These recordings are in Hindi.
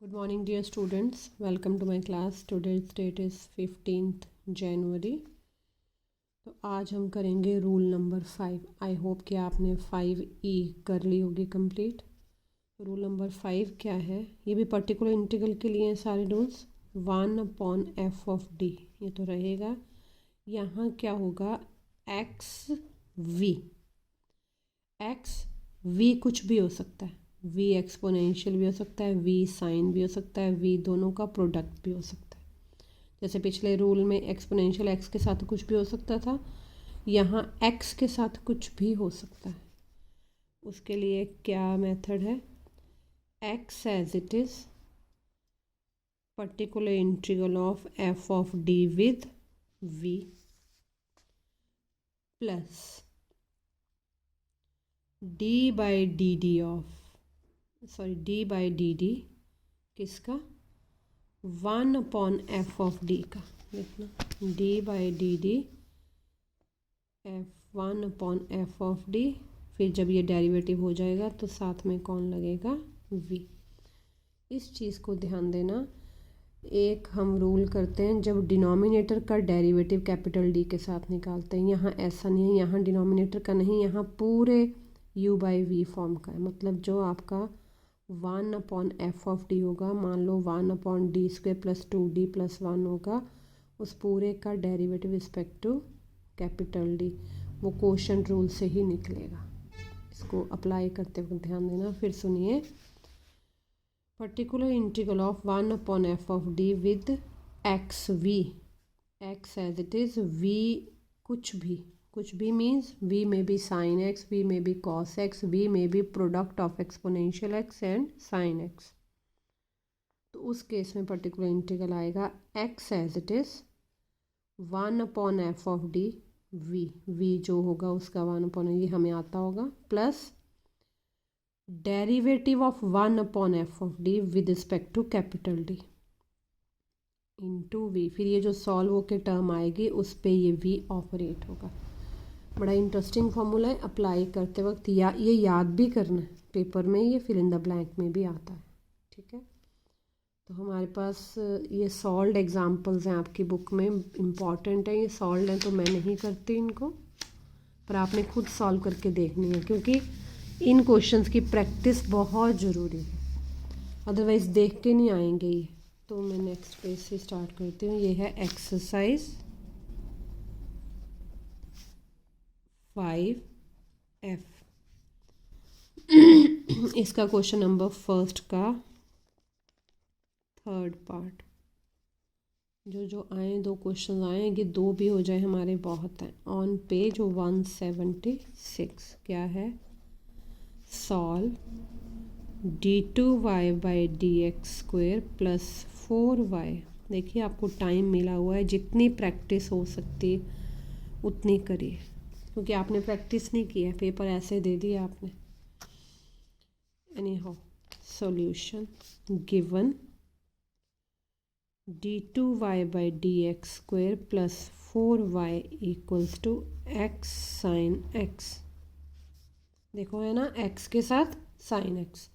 Good morning, dear students. Welcome to my class. Today's date is 15th January. तो आज हम करेंगे रूल नंबर 5. आई होप कि आपने 5E कर ली होगी कंप्लीट. रूल नंबर 5 क्या है? ये भी पर्टिकुलर इंटीग्रल के लिए हैं सारे रूल्स. 1/f ऑफ डी ये तो रहेगा. यहाँ क्या होगा? एक्स वी कुछ भी हो सकता है. वी एक्सपोनेंशियल भी हो सकता है, वी साइन भी हो सकता है, वी दोनों का प्रोडक्ट भी हो सकता है. जैसे पिछले रूल में एक्सपोनेंशियल एक्स के साथ कुछ भी हो सकता था, यहाँ एक्स के साथ कुछ भी हो सकता है. उसके लिए क्या मेथड है? X as it is particular integral of F of D with V plus D by D D of D by D D किसका? 1/f ऑफ डी का. देखना, D by D D F 1/f of D. फिर जब ये डेरिवेटिव हो जाएगा तो साथ में कौन लगेगा? v. इस चीज़ को ध्यान देना. एक हम रूल करते हैं जब डिनोमिनेटर का डेरिवेटिव कैपिटल डी के साथ निकालते हैं. यहाँ ऐसा नहीं है, यहाँ डिनोमिनेटर का नहीं, यहाँ पूरे u बाई वी फॉर्म का है. मतलब जो आपका 1/f ऑफ डी होगा, मान लो 1/d² प्लस 2d प्लस 1 होगा, उस पूरे का derivative respect to capital D वो कोशेंट रूल से ही निकलेगा. इसको अप्लाई करते वक्त ध्यान देना. फिर सुनिए, particular integral of 1/f of D with X V. X as it is, V कुछ भी means v may be sin x, v may be cos x, v may be product of exponential x and sin x. तो उस केस में पर्टिकुलर इंटीग्रल आएगा x as it is 1/f of D v जो होगा उसका 1/, ये हमें आता होगा, plus derivative of 1/f of D with respect to capital D into v. फिर ये जो सॉल्व होके टर्म आएगी उस पर ये v ऑपरेट होगा. बड़ा इंटरेस्टिंग फॉर्मूला है. अप्लाई करते वक्त ये याद भी करना है. पेपर में ये फिल इन द ब्लैंक में भी आता है. ठीक है, तो हमारे पास ये सॉल्व्ड एग्जांपल्स हैं आपकी बुक में, इम्पॉर्टेंट है. ये सॉल्व्ड हैं तो मैं नहीं करती इनको, पर आपने खुद सॉल्व करके देखनी है क्योंकि इन क्वेश्चंस की प्रैक्टिस बहुत ज़रूरी है, अदरवाइज़ देख के नहीं आएंगे ये. तो मैं नेक्स्ट पेज से स्टार्ट करती हूँ. ये है एक्सरसाइज 5F. इसका क्वेश्चन नंबर फर्स्ट का थर्ड पार्ट. जो आए, दो क्वेश्चन आए, ये दो भी हो जाए हमारे बहुत हैं. ऑन पेज 176 क्या है? Solve d2y by dx² plus 4y. देखिए आपको टाइम मिला हुआ है, जितनी प्रैक्टिस हो सकती उतनी करिए क्योंकि आपने प्रैक्टिस नहीं की है, पेपर ऐसे दे दिया आपने. Anyhow, solution given d2y by dx² plus 4y equals to x sine x. देखो है ना, x के साथ साइन x.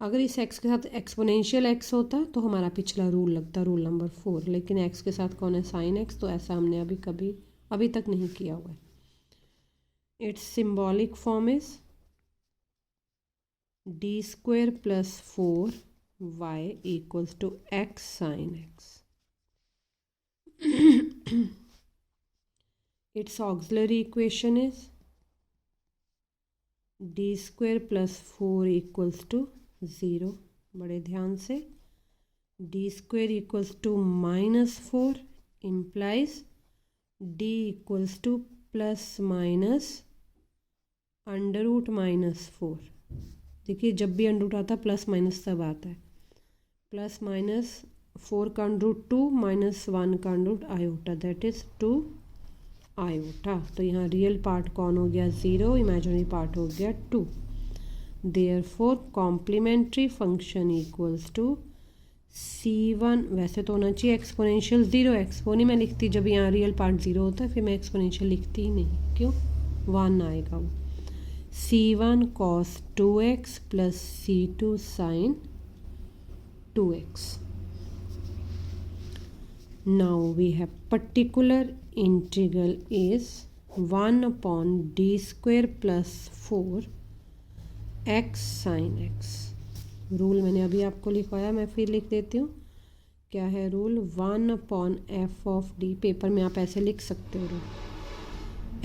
अगर इस x के साथ एक्सपोनेंशियल x होता तो हमारा पिछला रूल लगता, रूल नंबर 4. लेकिन x के साथ कौन है? Sine x. तो ऐसा हमने अभी तक नहीं किया हुआ है. Its symbolic form is d² plus 4y equals to x sin x. Its auxiliary equation is d² plus 4 equals to 0. बड़े ध्यान से, d² equals to -4 implies d equals to plus minus under root -4. देखिए जब भी अंडर रूट आता है प्लस माइनस तब आता है. प्लस माइनस 4 का अंडर रूट 2 -1 का under root iota, that is 2 iota. तो यहाँ रियल पार्ट कौन हो गया? 0. इमेजिनरी पार्ट हो गया 2. Therefore complementary function equals to C1. वैसे तो होना चाहिए एक्सपोनेंशियल 0. एक्सपोनी मैं लिखती जब यहाँ रियल पार्ट 0 होता है, फिर मैं एक्सपोनेंशियल लिखती ही नहीं. क्यों? 1 आएगा वो. C1 cos 2x plus C2 sine 2x. Now we have particular integral is 1 upon d square plus 4 x sin x. Rule मैंने अभी आपको लिखवाया, मैं फिर लिख देती हूँ. क्या है rule? 1 upon f of D. Paper में आप ऐसे लिख सकते हो रूल.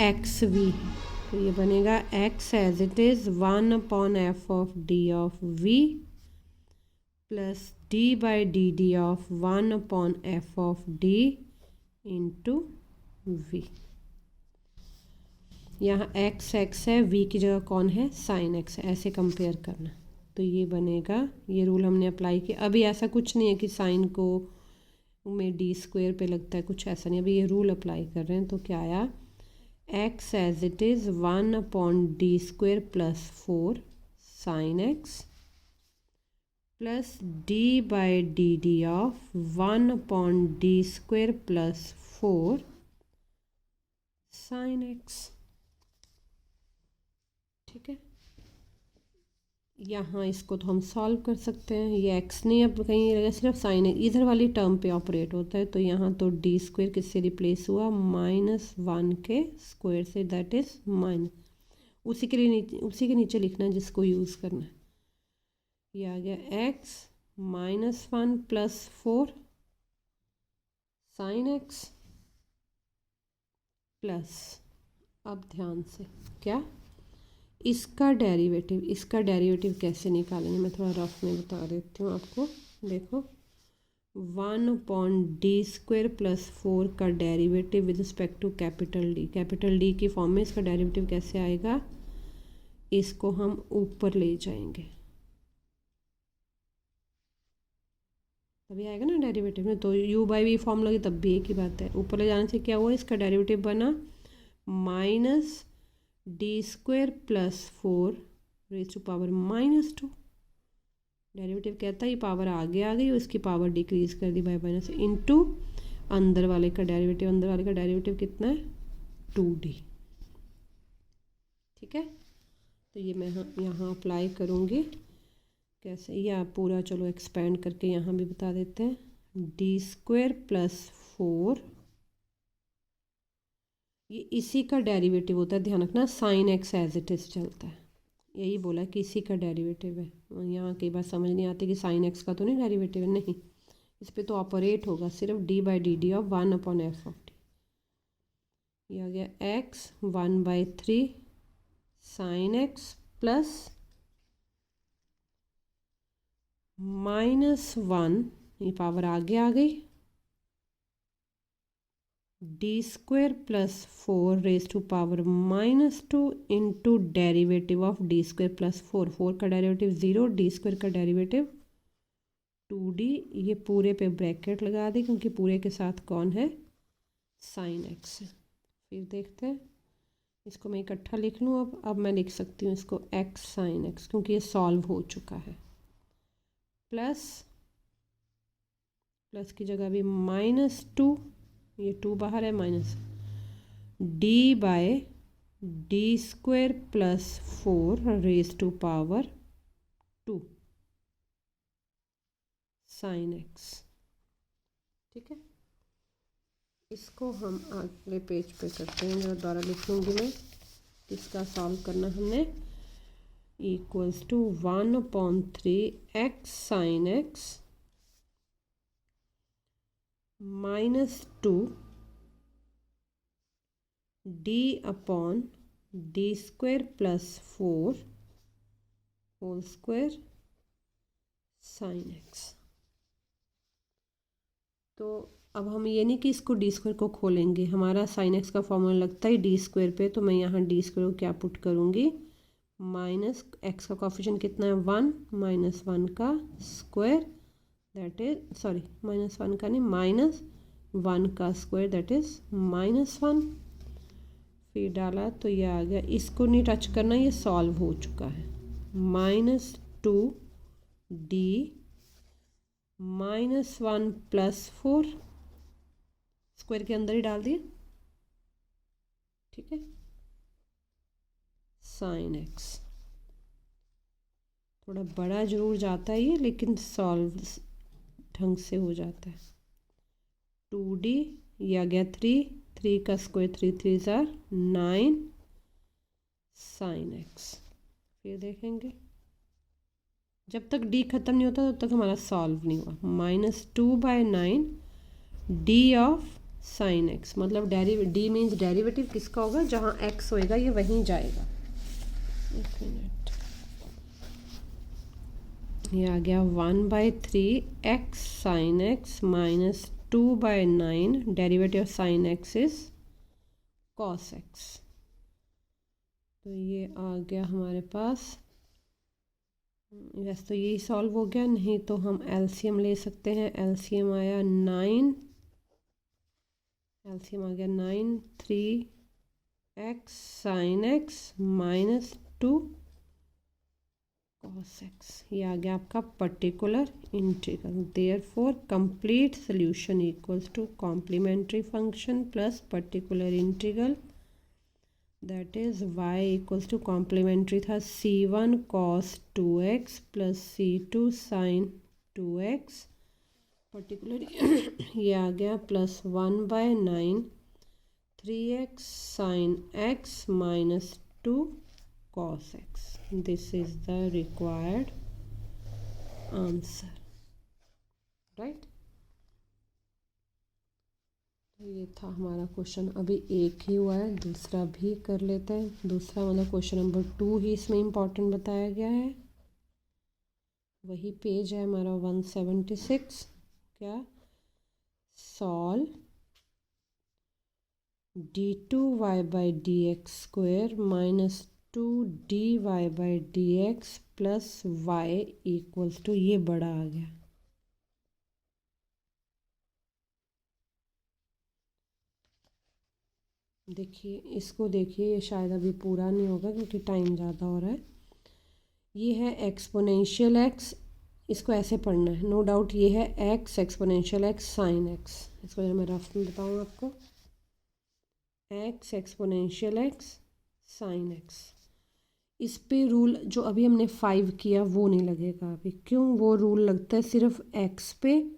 एक्स वी, तो ये बनेगा x as it is 1 upon f of D of v plus D by D D of 1 upon f of D into v. यहाँ एक्स एक्स है, वी की जगह कौन है? साइन एक्स है. ऐसे कंपेयर करना. तो ये बनेगा, ये रूल हमने अप्लाई किया. अभी ऐसा कुछ नहीं है कि साइन को में डी स्क्वायर पे लगता है, कुछ ऐसा नहीं. अभी ये रूल अप्लाई कर रहे हैं. तो क्या आया? X as it is 1 upon D square plus 4 sine x plus D by D D of 1 upon D square plus 4 sine x. ठीक है. यहाँ इसको तो हम सॉल्व कर सकते हैं. ये एक्स नहीं अब कहीं रहेगा, सिर्फ साइन है. इधर वाली टर्म पे ऑपरेट होता है. तो यहाँ तो डी स्क्वायर किससे रिप्लेस हुआ? -1 के स्क्वायर से, दैट इज़ माइनस. उसी के नीचे लिखना है जिसको यूज़ करना है. ये आ गया x -1 plus 4 sine x plus, अब ध्यान से क्या, इसका डेरिवेटिव कैसे निकालेंगे मैं थोड़ा रफ में बता देती हूँ आपको. देखो 1 अपॉन डी स्क्वायर प्लस 4 का derivative with respect to capital D की फॉर्म में इसका डेरिवेटिव कैसे आएगा? इसको हम ऊपर ले जाएंगे तभी आएगा ना डेरिवेटिव में. तो u बाई वी फॉर्म लगे तब भी एक ही बात है. ऊपर ले जाने से क्या हुआ? इसका डेरिवेटिव बना minus D square plus 4 raise to power -2. Derivative कहता है ये पावर आगे आ गई और इसकी पावर डिक्रीज कर दी बाय माइनस इनटू अंदर वाले का डेरिवेटिव कितना है? 2d. ठीक है. तो ये मैं यहाँ अप्लाई करूँगी. कैसे? या पूरा चलो एक्सपेंड करके यहाँ भी बता देते हैं. डी स्क्वायर प्लस 4, ये इसी का डेरिवेटिव होता है. ध्यान रखना sine x as it is चलता है. यही बोला कि इसी का डेरिवेटिव है. यहाँ कई बार समझ नहीं आती कि साइन एक्स का तो नहीं डेरिवेटिव है. नहीं, इस पर तो ऑपरेट होगा सिर्फ D by D D of 1 upon f of D. ये आ गया एक्स 1/3 साइन एक्स प्लस -1, ये पावर आगे आ गई, D square plus 4 raise to power -2 into derivative of D square plus 4 का डेरिवेटिव 0, डी स्क्वायर का डेरिवेटिव 2d. ये पूरे पे ब्रैकेट लगा दी क्योंकि पूरे के साथ कौन है? Sine x. फिर देखते हैं, इसको मैं इकट्ठा लिख लूँ. अब मैं लिख सकती हूँ इसको एक्स साइन एक्स क्योंकि ये सॉल्व हो चुका है. प्लस की जगह भी -2, ये 2 बाहर है, minus D by D square plus 4 raise to power 2 sine x. ठीक है. इसको हम अगले पेज पे करते हैं. जरा दोबारा लिख लूँगी मैं. इसका सॉल्व करना हमने. Equals to 1/3 x sine x -2 D upon D square plus 4 whole square sine x. तो अब हम ये नहीं कि इसको डी स्क्वायर को खोलेंगे. हमारा साइन एक्स का फॉर्मूला लगता है डी स्क्वायर पे. तो मैं यहाँ डी स्क्वायर को क्या पुट करूँगी? माइनस एक्स का कोफिशिएंट कितना है? 1, -1 का स्क्वायर दैट इज, सॉरी -1 का नहीं, -1 का स्क्वायर दैट इज -1. फिर डाला तो ये आ गया. इसको नहीं टच करना, ये सॉल्व हो चुका है. -2d -1 प्लस 4 स्क्वायर के अंदर ही डाल दिए. ठीक है. साइन एक्स थोड़ा बड़ा जरूर जाता है ये, लेकिन सॉल्व ढंग से हो जाता है। 2D ये आ गया 3 का स्क्वायर 3 × 9 sin x। फिर देखेंगे जब तक d खत्म नहीं होता तब तक हमारा सॉल्व नहीं हुआ। -2/9 d ऑफ sin x, मतलब d मीन्स डेरिवेटिव किसका होगा, जहाँ x होएगा ये वहीं जाएगा। एक मिनट, ये आ गया 1/3 x sin x minus 2/9 derivative of sin x is cos x। तो ये आ गया हमारे पास, वैसे तो यही सॉल्व हो गया, नहीं तो हम एलसीएम ले सकते हैं। एलसीएम आया 9, एलसीएम आ गया 9 3x sin x minus 2 cos x। ये आ गया आपका particular integral. Therefore complete solution equals to complementary function plus particular integral, that is y equals to complementary था c1 cos 2x plus c2 sin 2x, particular ये आ गया plus 1/9 3x sin x minus 2 cos x। This is the required answer, right. ये था हमारा क्वेश्चन, अभी एक ही हुआ है, दूसरा भी कर लेते हैं। दूसरा मतलब क्वेश्चन नंबर 2 ही इसमें इम्पोर्टेंट बताया गया है। वही पेज है हमारा 176। क्या, solve d2y/dx² minus 2dy/dx plus y equals to, ये बड़ा आ गया, देखिए इसको देखिए, ये शायद अभी पूरा नहीं होगा क्योंकि टाइम ज़्यादा हो रहा है। ये है एक्सपोनेंशियल x, इसको ऐसे पढ़ना है, नो डाउट ये है x exponential x sine x। इसको मैं रफ में बताऊँ आपको, x exponential x sine x। इस पे रूल जो अभी हमने 5 किया वो नहीं लगेगा अभी, क्यों, वो रूल लगता है सिर्फ x पे,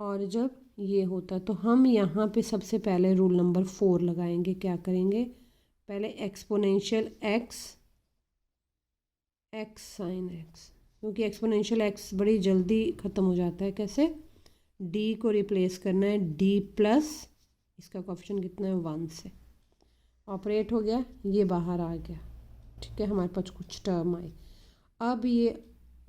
और जब ये होता है तो हम यहाँ पे सबसे पहले रूल नंबर 4 लगाएंगे। क्या करेंगे, पहले एक्सपोनेंशियल x साइन x, क्योंकि एक्सपोनेंशियल x बड़ी जल्दी ख़त्म हो जाता है। कैसे, d को रिप्लेस करना है d प्लस, इसका कोएफिशिएंट कितना है 1 से, ऑपरेट हो गया, ये बाहर आ गया, ठीक है, हमारे पास कुछ टर्म आई। अब ये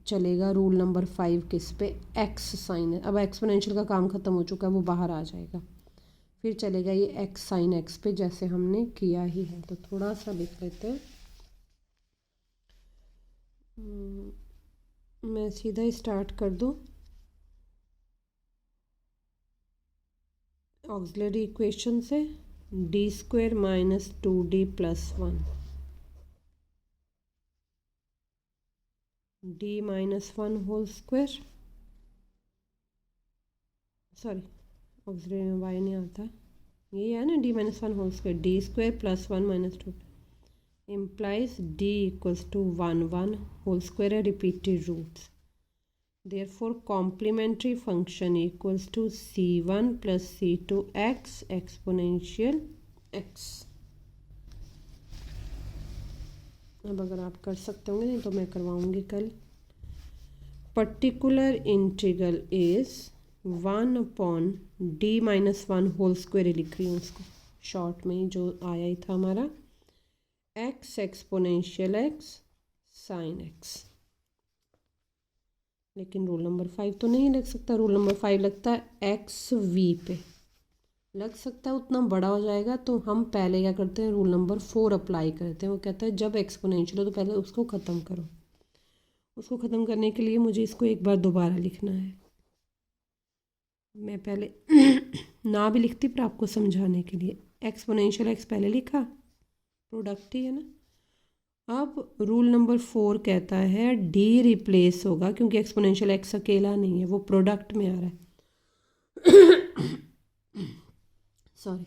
चलेगा रूल नंबर 5 किस पे, x साइन, अब एक्सपोनेंशियल का काम ख़त्म हो चुका है, वो बाहर आ जाएगा। फिर चलेगा ये x साइन x पे, जैसे हमने किया ही है। तो थोड़ा सा लिख लेते हैं, मैं सीधा स्टार्ट कर दूँ। ऑक्सिलरी इक्वेशन से d² minus 2d plus 1, d minus 1 whole square, sorry auxiliary में y नहीं आता, ये है ना d minus 1 whole square, d² plus 1 minus 2 implies d equals to 1 whole square है, repeated roots. Therefore complementary function equals to c1 plus c2x exponential x। अब अगर आप कर सकते होंगे, नहीं तो मैं करवाऊंगी कल। Particular integral is 1/d minus 1 whole square, लिख रही हूँ उसको शॉर्ट में ही, जो आया ही था हमारा, x exponential x sine x। लेकिन रूल नंबर 5 तो नहीं लग सकता, रूल नंबर 5 लगता है xv पे, लग सकता है उतना बड़ा हो जाएगा। तो हम पहले क्या करते हैं, रूल नंबर 4 अप्लाई करते हैं। वो कहता है जब एक्सपोनेंशियल हो तो पहले उसको ख़त्म करो। उसको ख़त्म करने के लिए मुझे इसको एक बार दोबारा लिखना है। मैं पहले ना भी लिखती पर आपको समझाने के लिए, एक्सपोनेंशियल x पहले लिखा, प्रोडक्ट ही है ना। अब रूल नंबर 4 कहता है d रिप्लेस होगा, क्योंकि एक्सपोनेंशियल x अकेला नहीं है, वो प्रोडक्ट में आ रहा है सॉरी,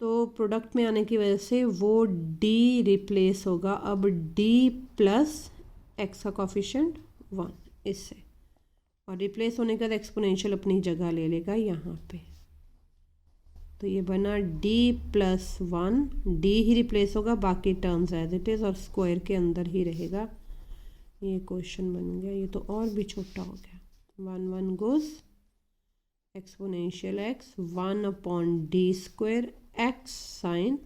तो प्रोडक्ट में आने की वजह से वो d रिप्लेस होगा अब d प्लस x का कोफिशिएंट 1 इससे, और रिप्लेस होने के बाद एक्सपोनेंशियल अपनी जगह ले लेगा यहाँ पे। तो ये बना d+1, d ही रिप्लेस होगा, बाकी टर्म्स एज इट इज़ और स्क्वायर के अंदर ही रहेगा। ये क्वेश्चन बन गया। ये तो और भी छोटा हो गया। 1 1 goes exponential x 1/d² x sin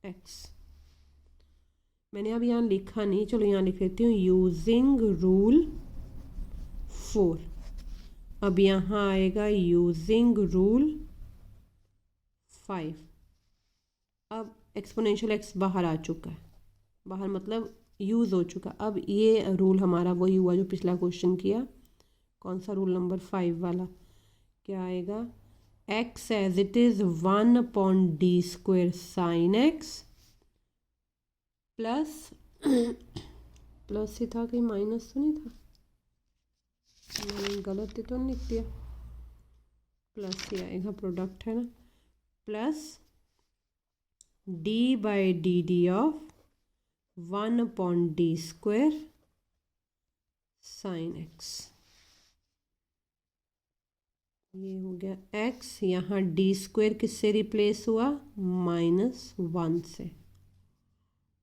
x। मैंने अब यहाँ लिखा नहीं, चलो यहाँ लिख लेती हूँ यूजिंग रूल 4। अब यहाँ आएगा यूजिंग रूल 5। अब एक्सपोनेंशियल x बाहर आ चुका है, बाहर मतलब यूज़ हो चुका। अब ये रूल हमारा वही हुआ जो पिछला क्वेश्चन किया। कौन सा रूल? नंबर 5 वाला। क्या आएगा? x as it is 1/d² sin x plus plus ही था कि माइनस तो नहीं था, मैंने गलत ही तो नहीं लिख दिया। प्लस ही आएगा, प्रोडक्ट है ना। Plus d/dd of 1/d² sin x। ये हो गया x। यहाँ d² किससे रिप्लेस हुआ? -1 से।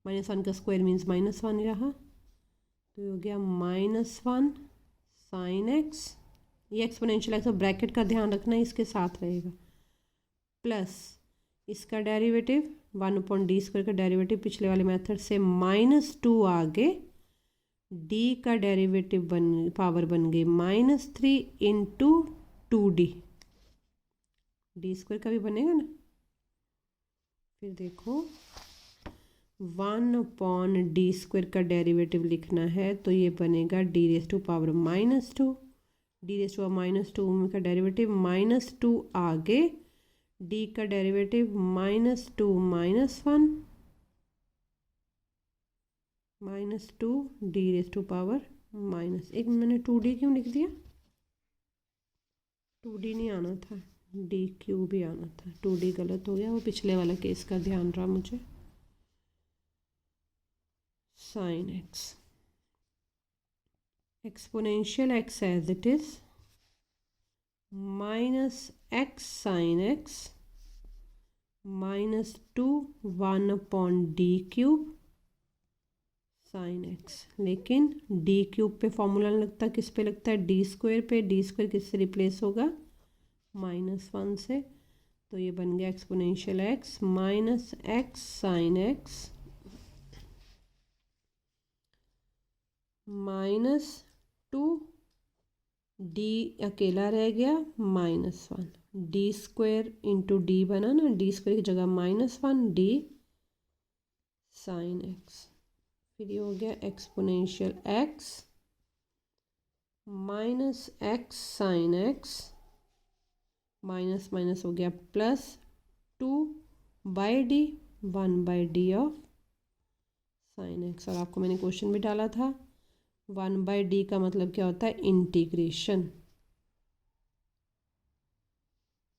-1 का स्क्वायर मीन्स -1 ही रहा, तो ये हो गया -1 sin x। ये एक्सपोनेंशियल x, ब्रैकेट का ध्यान रखना, इसके साथ रहेगा। प्लस इसका डेरिवेटिव 1/d² का डेरिवेटिव पिछले वाले मेथड से -2 आगे d का डेरिवेटिव पावर बन गई -3 इंटू 2d। d² का भी बनेगा ना। फिर देखो 1/d² का डेरिवेटिव लिखना है तो ये बनेगा d⁻²। d⁻² का डेरिवेटिव -2 आगे d का डेरिवेटिव -2 -1 -2 d⁻⁻। एक मैंने 2d क्यों लिख दिया? 2d नहीं आना था, d³ भी आना था। 2d गलत हो गया, वो पिछले वाला केस का ध्यान रहा मुझे। sin x exponential x as it is -x sin x -2 1/d³ sin x। लेकिन d³ पे फॉर्मूला लगता, किस पे लगता है? d² पे। d² किससे रिप्लेस होगा? -1 से। तो ये बन गया exponential x -x sin x -2 d अकेला रह गया -1। d² इंटू d बना ना, d² की जगह -1 d sin x। फिर ये हो गया exponential x -x sin x minus minus हो गया +2/d 1/d of sin x। और आपको मैंने क्वेश्चन भी डाला था 1/d का मतलब क्या होता है? इंटीग्रेशन।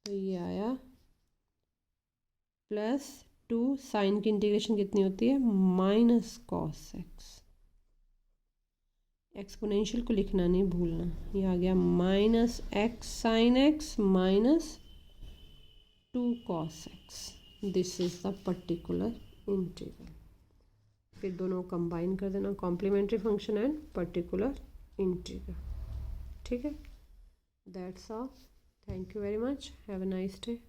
तो ये आया +2। साइन की इंटीग्रेशन कितनी होती है? -cos x। एक्सपोनेंशियल को लिखना नहीं भूलना। ये आ गया -x sin x -2 cos x। This is the particular integral. फिर दोनों कंबाइन कर देना, complementary function and particular integral. ठीक है, that's all. Thank you very much. Have a nice day.